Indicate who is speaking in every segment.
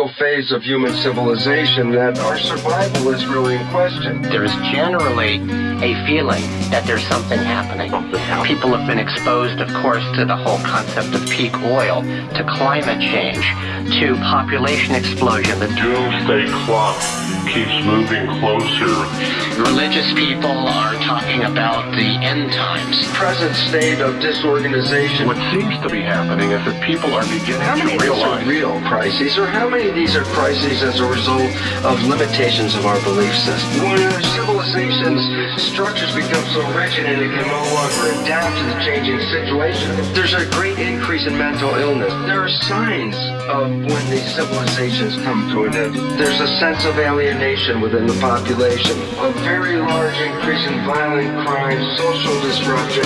Speaker 1: critical phase of human civilization that our survival is really in question.
Speaker 2: There is generally a feeling that there's something happening. People have been exposed, of course, to the whole concept of peak oil, to climate change, to population explosion.
Speaker 3: The doomsday clock keeps moving closer.
Speaker 2: Religious people are talking about the end times.
Speaker 1: Present state of disorganization.
Speaker 3: What seems to be happening is that people are beginning
Speaker 1: How many
Speaker 3: to
Speaker 1: of these are
Speaker 3: realize
Speaker 1: real crises, or how many of these are crises as a result of limitations of our belief system? When our civilization's structures become so rigid and it can no longer adapt to the changing situation, there's a great increase in mental illness. There are signs of when these civilizations come to an end. There's a sense of alienation within the population, a very large increase in violent crime, social disruption.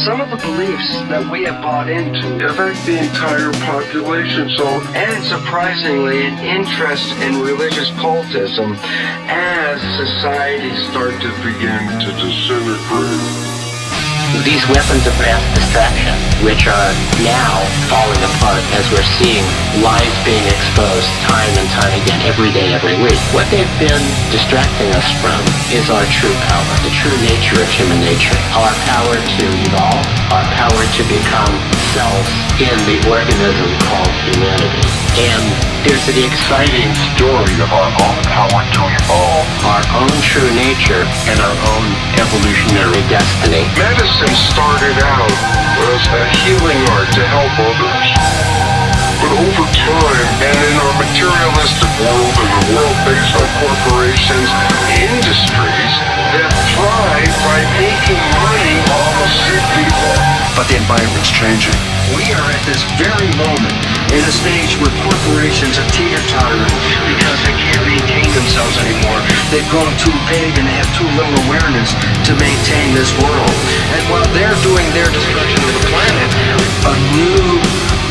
Speaker 1: Some of the beliefs that we have bought into
Speaker 3: affect the entire population.
Speaker 1: and surprisingly, an interest in religious cultism as societies
Speaker 3: Start to begin to disintegrate.
Speaker 2: These weapons of mass distraction, which are now falling apart as we're seeing lives being exposed time and time again, every day, every week. What they've been distracting us from is our true power, the true nature of human nature, our power to evolve, our power to become selves in the organism called humanity. And there's the exciting
Speaker 3: Story of our own power to evolve.
Speaker 2: our own true nature and our own evolutionary destiny.
Speaker 3: Medicine started out as a healing art to help others. But over time, and in our materialistic world, and a world based on corporations, industries that thrive by making money off of sick people.
Speaker 1: But the environment's changing. We are at this very moment in a stage where corporations are teeter-tottering because they can't maintain themselves anymore. They've grown too big and they have too little awareness to maintain this world. And while they're doing their destruction of the planet, a new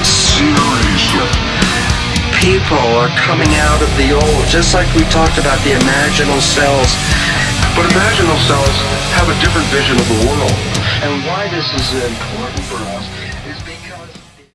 Speaker 1: series of people are coming out of the old, just like we talked about the imaginal cells.
Speaker 3: But imaginal cells have a different vision of the world.
Speaker 1: And why this is important for us